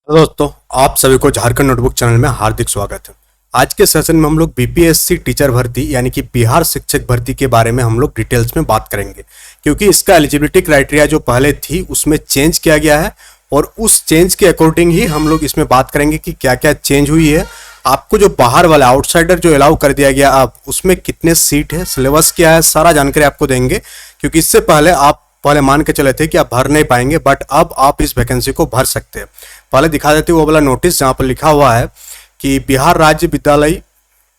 Hello दोस्तों, आप सभी को झारखंड नोटबुक चैनल में हार्दिक स्वागत है। आज के सेशन में हम लोग बीपीएससी टीचर भर्ती यानी कि बिहार शिक्षक भर्ती के बारे में हम लोग डिटेल्स में बात करेंगे, क्योंकि इसका एलिजिबिलिटी क्राइटेरिया जो पहले थी उसमें चेंज किया गया है और उस चेंज के अकॉर्डिंग ही हम लोग इसमें बात करेंगे कि क्या क्या चेंज हुई है। आपको जो बाहर वाला आउटसाइडर जो अलाउ कर दिया गया अब उसमें कितने सीट है, सिलेबस क्या है, सारा जानकारी आपको देंगे, क्योंकि इससे पहले आप मान के चले थे कि आप भर नहीं पाएंगे, बट अब आप इस वैकेंसी को भर सकते हैं। पहले दिखा देते वो वाला नोटिस जहाँ पर लिखा हुआ है कि बिहार राज्य विद्यालय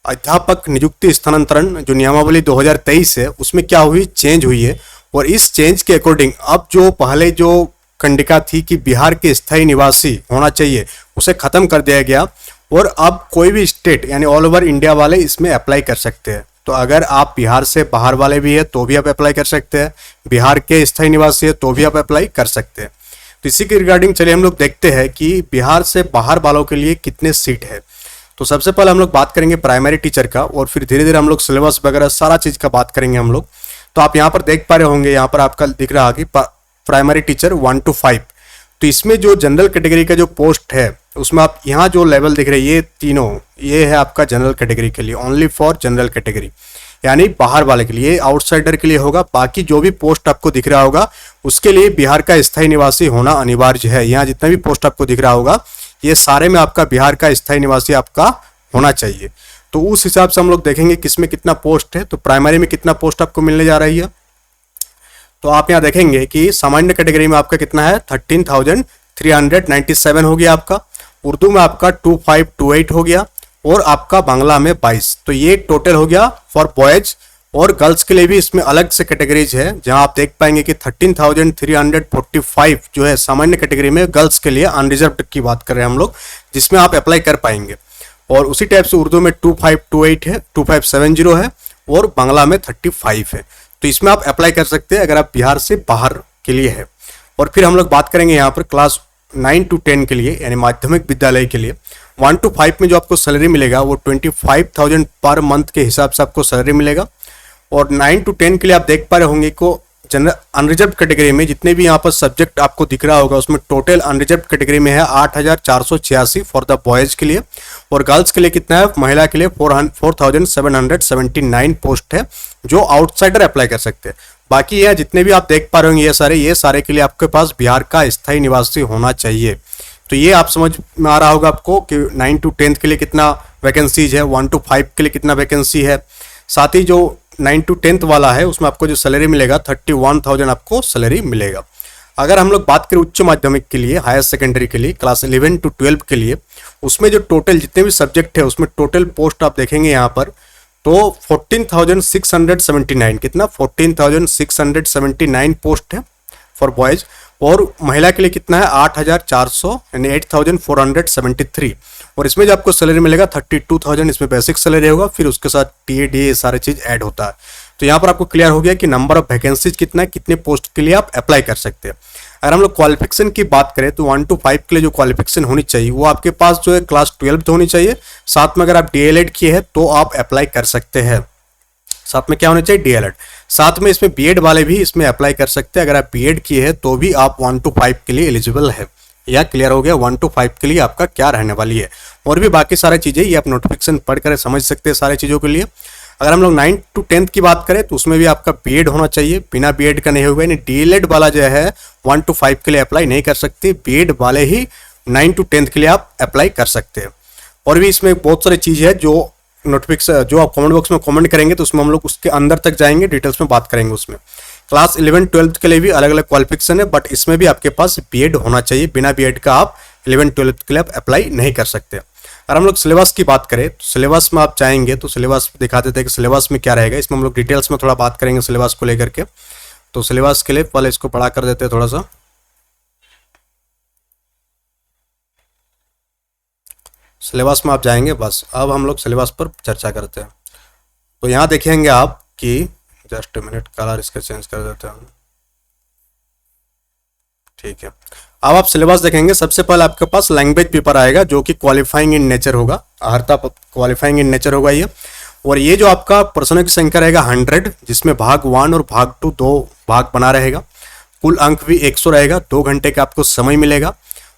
अध्यापक नियुक्ति स्थानांतरण जो नियमावली 2023 है उसमें क्या हुई, चेंज हुई है। और इस चेंज के अकॉर्डिंग अब जो पहले जो कंडिका थी कि बिहार के स्थायी निवासी होना चाहिए उसे खत्म कर दिया गया और अब कोई भी स्टेट यानी ऑल ओवर इंडिया वाले इसमें अप्लाई कर सकते हैं। तो अगर आप बिहार से बाहर वाले भी है तो भी आप अप्लाई कर सकते हैं, बिहार के स्थायी निवासी है तो भी आप अप्लाई कर सकते हैं। तो इसी के रिगार्डिंग चलिए हम लोग देखते हैं कि बिहार से बाहर वालों के लिए कितने सीट है। तो सबसे पहले हम लोग बात करेंगे प्राइमरी टीचर का और फिर धीरे धीरे हम लोग सिलेबस वगैरह सारा चीज़ का बात करेंगे हम लोग। तो आप यहाँ पर देख पा रहे होंगे, यहाँ पर आपका दिख रहा है कि प्राइमरी टीचर 1 to 5। तो इसमें जो जनरल कैटेगरी का जो पोस्ट है उसमें आप यहाँ जो लेवल दिख रहे हैं ये तीनों, ये है आपका जनरल कैटेगरी के लिए, ओनली फॉर जनरल कैटेगरी यानी बाहर वाले के लिए, आउटसाइडर के लिए होगा। बाकी जो भी पोस्ट आपको दिख रहा होगा उसके लिए बिहार का स्थायी निवासी होना अनिवार्य है। यहाँ जितना भी पोस्ट आपको दिख रहा होगा ये सारे में आपका बिहार का स्थायी निवासी आपका होना चाहिए। तो उस हिसाब से हम लोग देखेंगे किसमें कितना पोस्ट है। तो प्राइमरी में कितना पोस्ट आपको मिलने जा रही है, तो आप यहाँ देखेंगे कि सामान्य कैटेगरी में आपका कितना है 13,397 हो गया आपका, उर्दू में आपका 2528 हो गया और आपका बांग्ला में 22। तो ये टोटल हो गया फॉर बॉयज। और गर्ल्स के लिए भी इसमें अलग से कैटेगरीज है जहां आप देख पाएंगे कि 13,345 जो है सामान्य कैटेगरी में गर्ल्स के लिए अनरिजर्व्ड की बात कर रहे हैं हम लोग, जिसमें आप अप्लाई कर पाएंगे। और उसी टाइप से उर्दू में 2528 है, 2570 है और बांग्ला में 35 है। तो इसमें आप अप्लाई कर सकते हैं अगर आप बिहार से बाहर के लिए है। और फिर हम लोग बात करेंगे यहाँ पर क्लास 9 to 10 के लिए यानी माध्यमिक विद्यालय के लिए 1 to 5 में जो आपको सैलरी मिलेगा वो 25,000 पर मंथ के हिसाब से आपको सैलरी मिलेगा। और 9 to 10 के लिए आप देख पा रहे होंगे को जनरल अनरिजर्व कैटेगरी में जितने भी यहाँ पर सब्जेक्ट आपको दिख रहा होगा उसमें टोटल अनरिजर्व कैटेगरी में है 8,486 फॉर द बॉयज के लिए, और गर्ल्स के लिए कितना है, महिला के लिए 4,779 पोस्ट है जो आउटसाइडर अप्लाई कर सकते हैं। बाकी ये जितने भी आप देख पा रहे होंगे ये सारे के लिए आपके पास बिहार का स्थायी निवासी होना चाहिए। तो ये आप समझ में आ रहा होगा आपको कि 9 to 10 के लिए कितना वैकेंसीज है, 1 to 5 के लिए कितना वैकेंसी है। साथ ही जो 9 to 10 वाला है उसमें आपको जो सैलरी मिलेगा 31,000 आपको सैलरी मिलेगा। अगर हम लोग बात करें उच्च माध्यमिक के लिए, हायर सेकेंडरी के लिए, क्लास 11 to 12 के लिए, उसमें जो टोटल जितने भी सब्जेक्ट है उसमें टोटल पोस्ट आप देखेंगे यहाँ पर तो 14,679 कितना 14,679 पोस्ट है फॉर बॉयज। और महिला के लिए कितना है 8,400 यानी 8,473। और इसमें जो आपको सैलरी मिलेगा 32,000, इसमें बेसिक सैलरी होगा, फिर उसके साथ टीए डी सारे चीज ऐड होता है। तो यहाँ पर आपको क्लियर हो गया कि नंबर ऑफ वैकेंसीज कितना है, कितने पोस्ट के लिए आप अप्लाई कर सकते हैं। अगर हम लोग क्वालिफिकेशन की बात करें तो 1 to 5 के लिए जो क्वालिफिकेशन होनी चाहिए वो आपके पास जो है क्लास 12 होनी चाहिए। साथ में अगर आप डीएलएड किए हैं तो आप अप्लाई कर सकते हैं। साथ में क्या होना चाहिए, डीएलएड। साथ में इसमें बीएड वाले भी इसमें अप्लाई कर सकते हैं। अगर आप बीएड किए हैं तो भी आप 1 to 5 के लिए एलिजिबल है। यह क्लियर हो गया 1 to 5 के लिए आपका क्या रहने वाली है। और भी बाकी सारी चीजें ये आप नोटिफिकेशन पढ़कर समझ सकते हैं सारी चीजों के लिए। अगर हम लोग 9 to 10 की बात करें तो उसमें भी आपका बीएड होना चाहिए, बिना बीएड का नहीं होगा। यानी डीएलएड वाला जो है 1 to 5 के लिए अप्लाई नहीं कर सकते, बीएड वाले ही 9 to 10 के लिए आप अप्लाई कर सकते हैं। और भी इसमें बहुत सारी चीज़ है जो नोटिफिकेशन जो आप कमेंट बॉक्स में कमेंट करेंगे तो उसमें हम लोग उसके अंदर तक जाएंगे, डिटेल्स में बात करेंगे उसमें। क्लास 11 12 के लिए भी अलग अलग क्वालिफिकेशन है, बट इसमें भी आपके पास बीएड होना चाहिए, बिना बीएड का आप 11 12 के लिए आप अप्लाई नहीं कर सकते। अगर हम लोग सिलेबस की बात करें तो सिलेबस में आप चाहेंगे तो सिलेबस दिखा देते हैं कि सिलेबस में क्या रहेगा। इसमें हम लोग डिटेल्स में थोड़ा बात करेंगे सिलेबस को लेकर के। तो सिलेबस के लिए पहले इसको पढ़ा कर देते हैं थोड़ा सा। सिलेबस में आप जाएंगे, बस अब हम लोग सिलेबस पर चर्चा करते हैं। तो यहाँ देखेंगे आप कि जस्ट मिनट, कलर इसका चेंज कर देते हैं, ठीक है। अब आप सिलेबस देखेंगे, सबसे पहले आपके पास लैंग्वेज पेपर आएगा जो कि क्वालिफाइंग इन नेचर होगा, हरता क्वालिफाइंग इन नेचर होगा ये। और ये जो आपका प्रश्नों की संख्या रहेगा 100, जिसमें भाग 1 और भाग 2 दो भाग बना रहेगा। कुल अंक भी 100 रहेगा, 2 घंटे का आपको समय मिलेगा।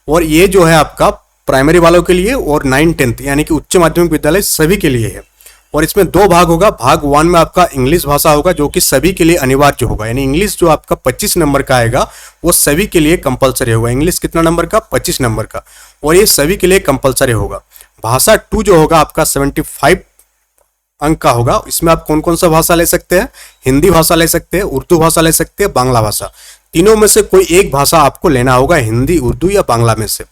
और ये जो है आपका प्राइमरी वालों के लिए और 9-10 यानी कि उच्च माध्यमिक विद्यालय सभी के लिए है। और इसमें 2 भाग होगा। भाग 1 में आपका इंग्लिश भाषा होगा जो कि सभी के लिए अनिवार्य होगा, यानी इंग्लिश जो आपका 25 नंबर का आएगा वो सभी के लिए कंपलसरी होगा। इंग्लिश कितना नंबर का? 25 नंबर का, और ये सभी के लिए कंपलसरी होगा। भाषा 2 जो होगा आपका 75 अंक का होगा। इसमें आप कौन कौन सा भाषा ले सकते हैं? हिंदी भाषा ले सकते हैं, उर्दू भाषा ले सकते हैं, बांग्ला भाषा। तीनों में से कोई एक भाषा आपको लेना होगा, हिंदी, उर्दू या बांग्ला में से।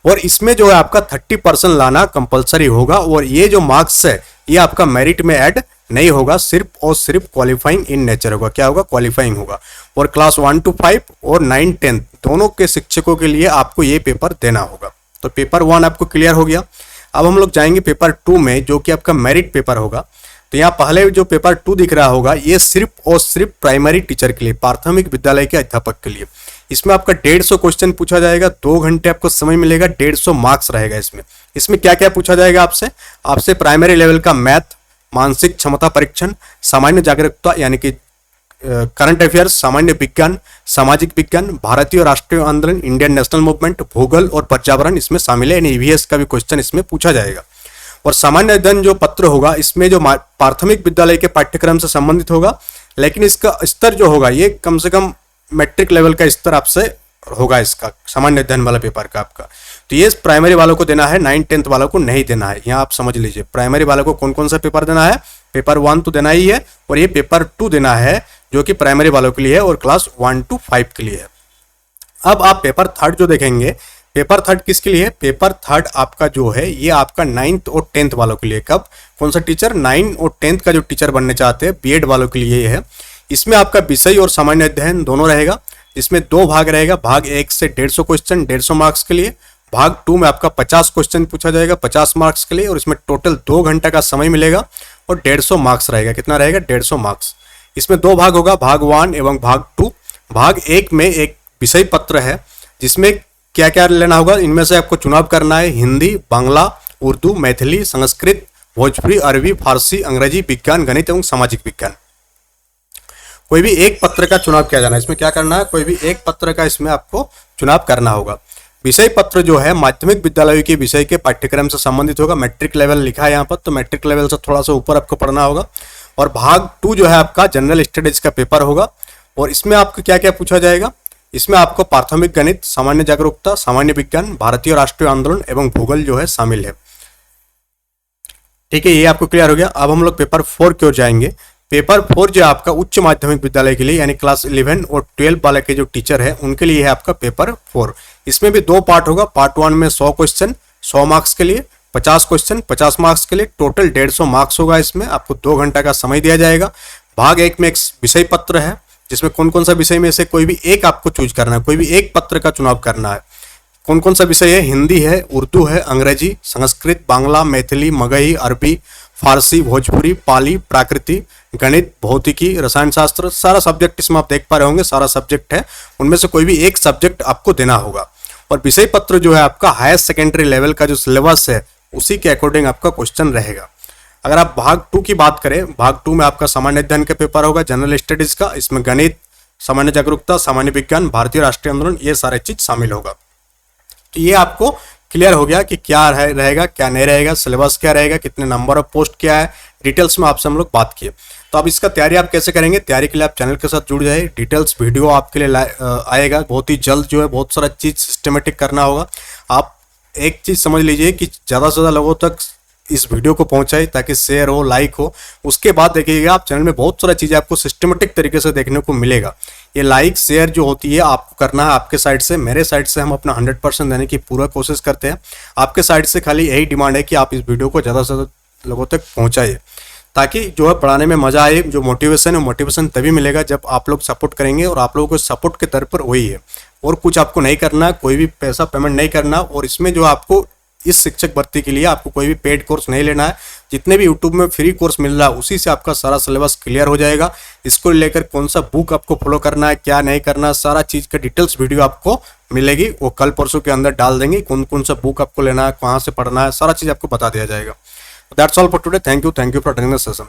और इसमें जो है आपका 30% लाना कंपलसरी होगा। और ये जो मार्क्स है ये आपका मेरिट में ऐड नहीं होगा, सिर्फ और सिर्फ क्वालिफाइंग इन नेचर होगा। क्या होगा? क्वालिफाइंग होगा। और क्लास 1 to 5 और 9-10 दोनों के शिक्षकों के लिए आपको ये पेपर देना होगा। तो पेपर 1 आपको क्लियर हो गया। अब हम लोग जाएंगे पेपर 2 में, जो कि आपका मेरिट पेपर होगा। तो यहाँ पहले जो पेपर 2 दिख रहा होगा ये सिर्फ और सिर्फ प्राइमरी टीचर के लिए, प्राथमिक विद्यालय के अध्यापक के लिए। इसमें आपका 150 क्वेश्चन पूछा जाएगा, 2 घंटे आपको समय मिलेगा, 150 मार्क्स रहेगा इसमें क्या क्या पूछा जाएगा आपसे प्राइमरी लेवल का मैथ, मानसिक क्षमता परीक्षण, सामान्य जागरूकता यानी कि करंट अफेयर्स, सामान्य विज्ञान, सामाजिक विज्ञान, भारतीय राष्ट्रीय आंदोलन, इंडियन नेशनल मूवमेंट, भूगोल और पर्यावरण इसमें शामिल है। ईवीएस का भी क्वेश्चन इसमें पूछा जाएगा। और सामान्य अध्ययन जो पत्र होगा इसमें जो प्राथमिक विद्यालय के पाठ्यक्रम से संबंधित होगा, लेकिन इसका स्तर जो होगा ये कम से कम मैट्रिक लेवल का स्तर आपसे होगा, इसका सामान्य अध्ययन वाला पेपर का आपका। तो ये प्राइमरी वालों को देना है, 9-10 वालों को नहीं देना है। यहाँ आप समझ लीजिए प्राइमरी वालों को कौन कौन सा पेपर देना है। पेपर 1 तो देना ही है, और ये पेपर 2 देना है जो कि प्राइमरी वालों के लिए है और क्लास 1 to 5 के लिए है। अब आप पेपर 3 जो देखेंगे, पेपर 3 किसके लिए है? पेपर 3 आपका जो है ये आपका 9th और 10th वालों के लिए। कब? कौन सा टीचर? 9 और 10th का जो टीचर बनने चाहते हैं, बीएड वालों के लिए ये है। इसमें आपका विषय और सामान्य अध्ययन दोनों रहेगा। इसमें 2 भाग रहेगा। भाग 1 से 150 क्वेश्चन 150 मार्क्स के लिए। भाग 2 में आपका 50 क्वेश्चन पूछा जाएगा 50 मार्क्स के लिए, और इसमें टोटल 2 घंटा का समय मिलेगा और 150 मार्क्स रहेगा। कितना रहेगा? 150 मार्क्स। इसमें 2 भाग होगा, भाग 1 एवं भाग 2। भाग 1 में एक विषय पत्र है जिसमें क्या क्या लेना होगा, इनमें से आपको चुनाव करना है। हिंदी, बांग्ला, उर्दू, मैथिली, संस्कृत, भोजपुरी, अरबी, फारसी, अंग्रेजी, विज्ञान, गणित एवं सामाजिक विज्ञान। कोई भी एक पत्र का चुनाव किया जाना है। इसमें क्या करना है? कोई भी एक पत्र का इसमें आपको चुनाव करना होगा। विषय पत्र जो है माध्यमिक विद्यालयों के विषय के पाठ्यक्रम से संबंधित होगा। मैट्रिक लेवल लिखा है यहाँ पर, तो मैट्रिक लेवल से थोड़ा सा ऊपर आपको पढ़ना होगा। और भाग 2 जो है आपका जनरल स्टडीज का पेपर होगा। और इसमें आपको क्या क्या पूछा जाएगा? इसमें आपको प्राथमिक गणित, सामान्य जागरूकता, सामान्य विज्ञान, भारतीय राष्ट्रीय आंदोलन एवं भूगोल जो है शामिल है। ठीक है, ये आपको क्लियर हो गया। अब हम लोग पेपर 4 की ओर जाएंगे। पेपर 4 जो आपका उच्च माध्यमिक विद्यालय के लिए यानी क्लास 11 और 12 वाले के जो टीचर है उनके लिए है आपका पेपर 4। इसमें भी 2 पार्ट होगा। पार्ट 1 में 100 क्वेश्चन 100 मार्क्स के लिए, 50 क्वेश्चन 50 मार्क्स के लिए, टोटल 150 मार्क्स होगा। इसमें आपको 2 घंटा का समय दिया जाएगा। भाग 1 में एक विषय पत्र है जिसमें कौन कौन सा विषय में से कोई भी एक आपको चूज करना है, कोई भी एक पत्र का चुनाव करना है। कौन कौन सा विषय है? हिंदी है, उर्दू है, अंग्रेजी, संस्कृत, बांग्ला, मैथिली, मगही, अरबी, फारसी, भोजपुरी, पाली, प्राकृति, गणित, भौतिकी, रसायन शास्त्र, सारा सब्जेक्ट इसमें आप देख पा रहे होंगे, सारा सब्जेक्ट है। उनमें से कोई भी एक सब्जेक्ट आपको देना होगा। और विषय पत्र जो है आपका हायर सेकेंडरी लेवल का जो सिलेबस है उसी के अकॉर्डिंग आपका क्वेश्चन रहेगा। अगर आप भाग 2 की बात करें, भाग 2 में आपका सामान्य अध्ययन का पेपर होगा, जनरल स्टडीज का। इसमें गणित, सामान्य जागरूकता, सामान्य विज्ञान, भारतीय राष्ट्रीय आंदोलन, ये सारे चीज शामिल होगा। तो ये आपको क्लियर हो गया कि क्या रहेगा क्या नहीं रहेगा, सिलेबस क्या रहेगा, कितने नंबर ऑफ पोस्ट क्या है, डिटेल्स में आपसे हम लोग बात किए। तो अब इसका तैयारी आप कैसे करेंगे? तैयारी के लिए आप चैनल के साथ जुड़ जाइए। डिटेल्स वीडियो आपके लिए आएगा बहुत ही जल्द। जो है बहुत सारा चीज सिस्टमेटिक करना होगा। आप एक चीज समझ लीजिए कि ज़्यादा से ज़्यादा लोगों तक इस वीडियो को पहुंचाए ताकि शेयर हो, लाइक हो। उसके बाद देखिएगा आप चैनल में बहुत सारा चीज़ें आपको सिस्टमेटिक तरीके से देखने को मिलेगा। ये लाइक शेयर जो होती है आपको करना है आपके साइड से। मेरे साइड से हम अपना 100% देने की पूरा कोशिश करते हैं। आपके साइड से खाली यही डिमांड है कि आप इस वीडियो को ज़्यादा से ज़्यादा लोगों तक पहुँचाइए, ताकि जो है पढ़ाने में मज़ा आए। जो मोटिवेशन है, मोटिवेशन तभी मिलेगा जब आप लोग सपोर्ट करेंगे, और आप लोगों को सपोर्ट के तौर पर वही है। और कुछ आपको नहीं करना, कोई भी पैसा पेमेंट नहीं करना। और इसमें जो आपको इस शिक्षक भर्ती के लिए आपको कोई भी पेड कोर्स नहीं लेना है। जितने भी यूट्यूब में फ्री कोर्स मिल रहा है उसी से आपका सारा सिलेबस क्लियर हो जाएगा। इसको लेकर कौन सा बुक आपको फॉलो करना है, क्या नहीं करना, सारा चीज़ का डिटेल्स वीडियो आपको मिलेगी। वो कल परसों के अंदर डाल देंगे। कौन कौन सा बुक आपको लेना है, कहाँ से पढ़ना है, सारा चीज़ आपको बता दिया जाएगा। That's all for today. Thank you for attending the session.